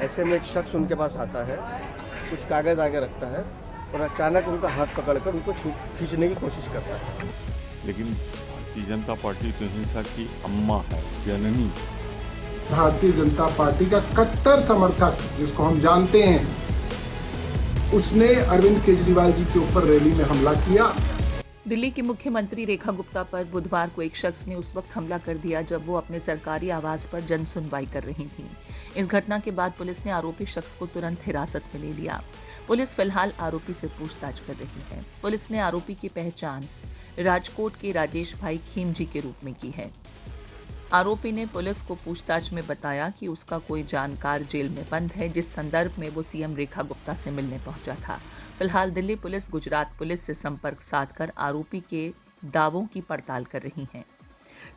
ऐसे में एक शख्स उनके पास आता है, कुछ कागज आगे रखता है और अचानक उनका हाथ पकड़कर उनको खींचने की कोशिश करता है। लेकिन भारतीय जनता पार्टी तो हिंसा की अम्मा है, जननी। भारतीय जनता पार्टी का कट्टर समर्थक जिसको हम जानते हैं, उसने अरविंद केजरीवाल जी के ऊपर रैली में हमला किया। दिल्ली की मुख्यमंत्री रेखा गुप्ता पर बुधवार को एक शख्स ने उस वक्त हमला कर दिया जब वो अपने सरकारी आवास पर जन सुनवाई कर रही थीं। इस घटना के बाद पुलिस ने आरोपी शख्स को तुरंत हिरासत में ले लिया। पुलिस फिलहाल आरोपी से पूछताछ कर रही है। पुलिस ने आरोपी की पहचान राजकोट के राजेश भाई खीमजी के रूप में की है। आरोपी ने पुलिस को पूछताछ में बताया कि उसका कोई जानकार जेल में बंद है, जिस संदर्भ में वो सीएम रेखा गुप्ता से मिलने पहुंचा था। फिलहाल दिल्ली पुलिस गुजरात पुलिस से संपर्क साधकर आरोपी के दावों की पड़ताल कर रही है।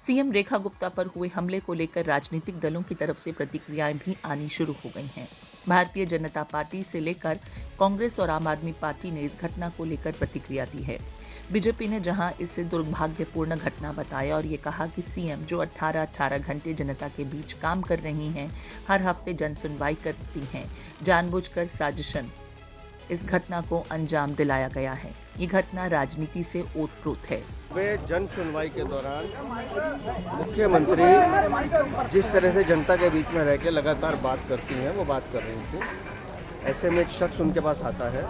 सीएम रेखा गुप्ता पर हुए हमले को लेकर राजनीतिक दलों की तरफ से प्रतिक्रियाएं भी आनी शुरू हो गई हैं। भारतीय जनता पार्टी से लेकर कांग्रेस और आम आदमी पार्टी ने इस घटना को लेकर प्रतिक्रिया दी है। बीजेपी ने जहां इसे दुर्भाग्यपूर्ण घटना बताया और ये कहा कि सीएम जो 18 घंटे जनता के बीच काम कर रही हैं, हर हफ्ते जन सुनवाई करती हैं, जानबूझकर साजिशन इस घटना को अंजाम दिलाया गया है। ये घटना राजनीति से ओतप्रोत है। वे जन सुनवाई के दौरान मुख्यमंत्री जिस तरह से जनता के बीच में रह के लगातार बात करती हैं, वो बात कर रही थी। ऐसे में एक शख्स उनके पास आता है,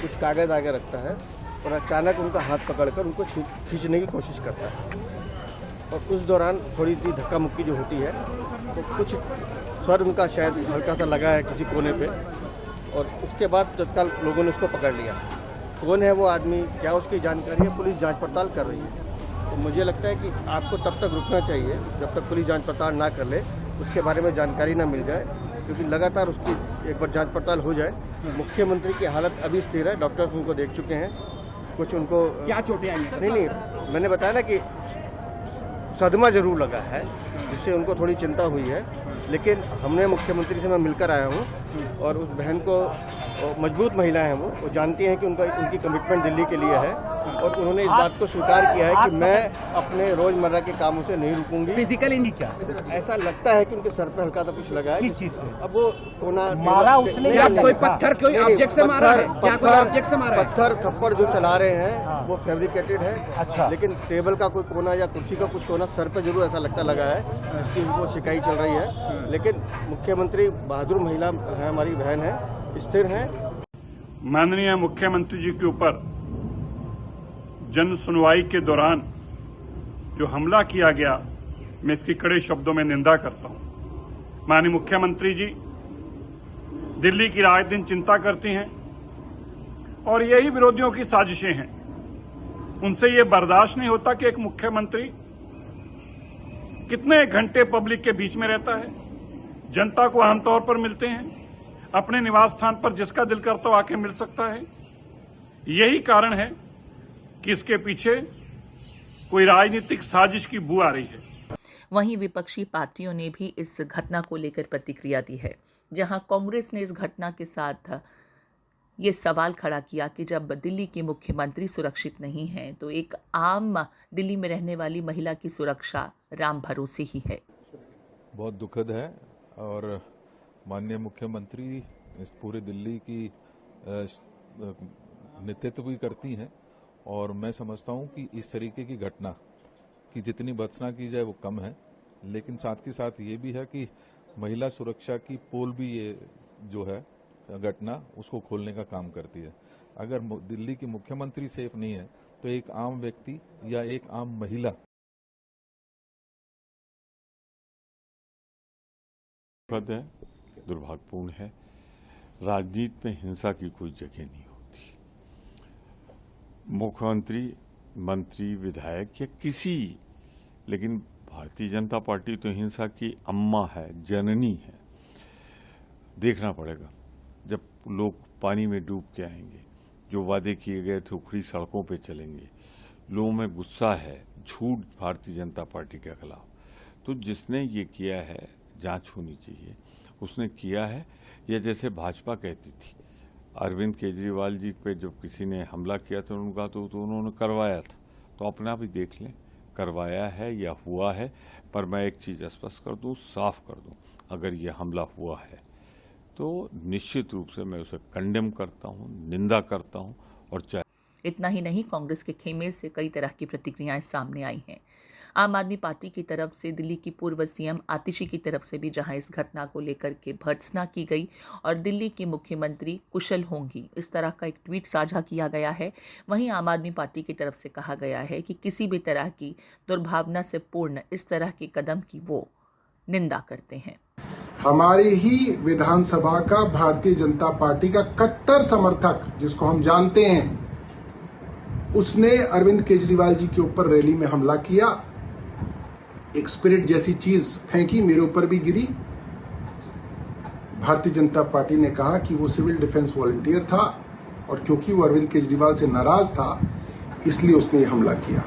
कुछ कागज आगे रखता है और अचानक उनका हाथ पकड़कर उनको खींचने की कोशिश करता है। और उस दौरान थोड़ी सी धक्का मुक्की जो होती है, तो कुछ स्वर उनका शायद हल्का सा लगा है किसी कोने पे, और उसके बाद तत्काल लोगों ने उसको पकड़ लिया। कौन है वो आदमी, क्या उसकी जानकारी है, पुलिस जांच पड़ताल कर रही है। तो मुझे लगता है कि आपको तब तक रुकना चाहिए जब तक पुलिस जांच पड़ताल ना कर ले, उसके बारे में जानकारी ना मिल जाए, क्योंकि लगातार उसकी एक बार जांच पड़ताल हो जाए। मुख्यमंत्री की हालत अभी स्थिर है, डॉक्टर्स उनको देख चुके हैं। कुछ उनको क्या चोटें आई? नहीं, मैंने बताया ना कि सदमा जरूर लगा है, जिससे उनको थोड़ी चिंता हुई है। लेकिन हमने मुख्यमंत्री से मैं मिलकर आया हूँ और उस बहन को, मजबूत महिला है वो जानती हैं कि उनकी कमिटमेंट दिल्ली के लिए है, और उन्होंने इस बात को स्वीकार किया है कि मैं अपने रोजमर्रा के कामों से नहीं रुकूंगी। फिजिकली नहीं क्या? ऐसा लगता है कि उनके सर पे हल्का सा कुछ लगा है। किस चीज से? अब वो मारा उसने या कोई पत्थर, कोई ऑब्जेक्ट से मारा है? क्या कोई ऑब्जेक्ट से मारा है? पत्थर थप्पड़ जो चला रहे हैं वो फैब्रिकेटेड है। अच्छा। लेकिन टेबल का कोई कोना या कुर्सी का कुछ कोना सर पे जरूर ऐसा लगता लगा है, इसकी उनको शिकायत चल रही है। लेकिन मुख्यमंत्री बहादुर महिला है, हमारी बहन है, स्थिर है। माननीय मुख्यमंत्री जी के ऊपर जन सुनवाई के दौरान जो हमला किया गया, मैं इसकी कड़े शब्दों में निंदा करता हूं। माननीय मुख्यमंत्री जी दिल्ली की रात दिन चिंता करती हैं और यही विरोधियों की साजिशें हैं। उनसे ये बर्दाश्त नहीं होता कि एक मुख्यमंत्री कितने घंटे पब्लिक के बीच में रहता है, जनता को आमतौर पर मिलते हैं, अपने निवास स्थान पर जिसका दिल करता हो आके मिल सकता है। यही कारण है कि इसके पीछे कोई राजनीतिक साजिश की बू आ रही है। वहीं विपक्षी पार्टियों ने भी इस घटना को लेकर प्रतिक्रिया दी है, जहां कांग्रेस ने इस घटना के साथ ये सवाल खड़ा किया कि जब दिल्ली के मुख्यमंत्री सुरक्षित नहीं हैं, तो एक आम दिल्ली में रहने वाली महिला की सुरक्षा राम भरोसे ही है। बहुत दुखद है और माननीय मुख्यमंत्री इस पूरे दिल्ली की नेतृत्व भी करती हैं, और मैं समझता हूं कि इस तरीके की घटना की जितनी भर्त्सना की जाए वो कम है। लेकिन साथ के साथ ये भी है कि महिला सुरक्षा की पोल भी ये जो है घटना उसको खोलने का काम करती है। अगर दिल्ली की मुख्यमंत्री सेफ नहीं है तो एक आम व्यक्ति या एक आम महिला है, दुर्भाग्यपूर्ण है। राजनीति में हिंसा की कोई जगह नहीं होती। मुख्यमंत्री, मंत्री, विधायक या किसी, लेकिन भारतीय जनता पार्टी तो हिंसा की अम्मा है, जननी है। देखना पड़ेगा जब लोग पानी में डूब के आएंगे, जो वादे किए गए थे उखड़ी सड़कों पे चलेंगे, लोगों में गुस्सा है, झूठ भारतीय जनता पार्टी के खिलाफ। तो जिसने ये किया है जांच होनी चाहिए, उसने किया है। या जैसे भाजपा कहती थी अरविंद केजरीवाल जी पे जब किसी ने हमला किया तो उनका तो उन्होंने करवाया था, तो अपना भी देख लें करवाया है या हुआ है। पर मैं एक चीज़ स्पष्ट कर दूं, साफ कर दूं, अगर ये हमला हुआ है तो निश्चित रूप से मैं उसे कंडेम करता हूं, निंदा करता हूं। और चाहे इतना ही नहीं, कांग्रेस के खेमे से कई तरह की प्रतिक्रियाएं सामने आई हैं। आम आदमी पार्टी की तरफ से, दिल्ली की पूर्व सीएम आतिशी की तरफ से भी जहां इस घटना को लेकर के भर्त्सना की गई और दिल्ली की मुख्यमंत्री कुशल होंगी, इस तरह का एक ट्वीट साझा किया गया है। वहीं आम आदमी पार्टी की तरफ से कहा गया है कि किसी भी तरह की दुर्भावना से पूर्ण इस तरह के कदम की वो निंदा करते हैं। हमारे ही विधानसभा का भारतीय जनता पार्टी का कट्टर समर्थक, जिसको हम जानते हैं, उसने अरविंद केजरीवाल जी के ऊपर रैली में हमला किया, एक स्पिरिट जैसी चीज फेंकी, मेरे ऊपर भी गिरी। भारतीय जनता पार्टी ने कहा कि वो सिविल डिफेंस वॉलंटियर था और क्योंकि वो अरविंद केजरीवाल से नाराज था इसलिए उसने ये हमला किया।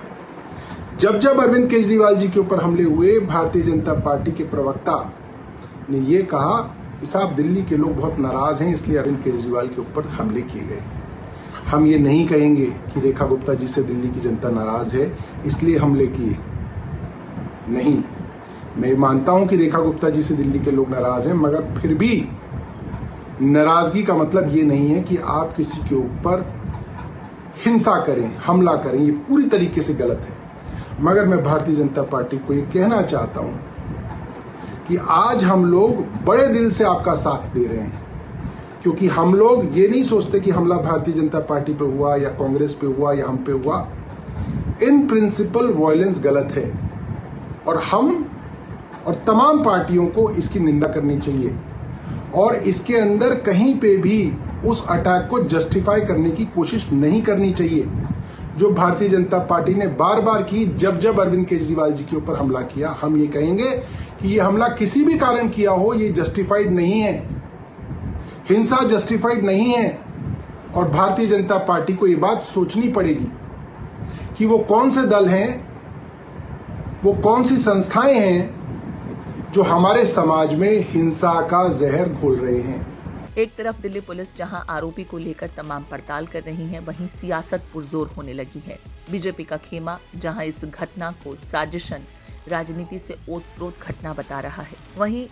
जब अरविंद केजरीवाल जी के ऊपर हमले हुए, भारतीय जनता पार्टी के प्रवक्ता ने ये कहा कि साहब दिल्ली के लोग बहुत नाराज हैं इसलिए अरविंद केजरीवाल के ऊपर हमले किए गए। हम ये नहीं कहेंगे कि रेखा गुप्ता जी से दिल्ली की जनता नाराज है इसलिए हमले किए, नहीं। मैं मानता हूं कि रेखा गुप्ता जी से दिल्ली के लोग नाराज हैं, मगर फिर भी नाराजगी का मतलब ये नहीं है कि आप किसी के ऊपर हिंसा करें, हमला करें। ये पूरी तरीके से गलत है। मगर मैं भारतीय जनता पार्टी को ये कहना चाहता हूं कि आज हम लोग बड़े दिल से आपका साथ दे रहे हैं, क्योंकि हम लोग ये नहीं सोचते कि हमला भारतीय जनता पार्टी पे हुआ या कांग्रेस पे हुआ या हम पे हुआ। इन प्रिंसिपल वायलेंस गलत है और हम और तमाम पार्टियों को इसकी निंदा करनी चाहिए और इसके अंदर कहीं पे भी उस अटैक को जस्टिफाई करने की कोशिश नहीं करनी चाहिए जो भारतीय जनता पार्टी ने बार बार की। जब अरविंद केजरीवाल जी के ऊपर हमला किया, हम ये कहेंगे कि ये हमला किसी भी कारण किया हो, ये जस्टिफाइड नहीं है, हिंसा जस्टिफाइड नहीं है। और भारतीय जनता पार्टी को ये बात सोचनी पड़ेगी कि वो कौन से दल हैं, वो कौन सी संस्थाएं हैं जो हमारे समाज में हिंसा का जहर घोल रहे हैं। एक तरफ दिल्ली पुलिस जहां आरोपी को लेकर तमाम पड़ताल कर रही है, वहीं सियासत पुरजोर होने लगी है। बीजेपी का खेमा जहां इस घटना को साजिशन, राजनीति से ओतप्रोत घटना बता रहा है, वहीं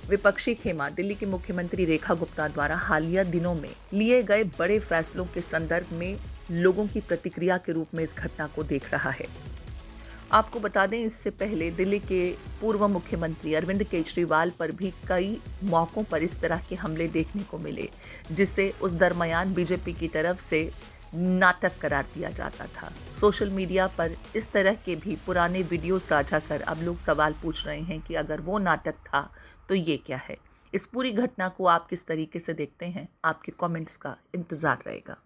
विपक्षी खेमा दिल्ली की मुख्यमंत्री रेखा गुप्ता द्वारा हालिया दिनों में लिए गए बड़े फैसलों के संदर्भ में लोगों की प्रतिक्रिया के रूप में इस घटना को देख रहा है। आपको बता दें, इससे पहले दिल्ली के पूर्व मुख्यमंत्री अरविंद केजरीवाल पर भी कई मौकों पर इस तरह के हमले देखने को मिले, जिसे उस दरमियान बीजेपी की तरफ से नाटक करार दिया जाता था। सोशल मीडिया पर इस तरह के भी पुराने वीडियो साझा कर अब लोग सवाल पूछ रहे हैं कि अगर वो नाटक था तो ये क्या है। इस पूरी घटना को आप किस तरीके से देखते हैं, आपके कमेंट्स का इंतजार रहेगा।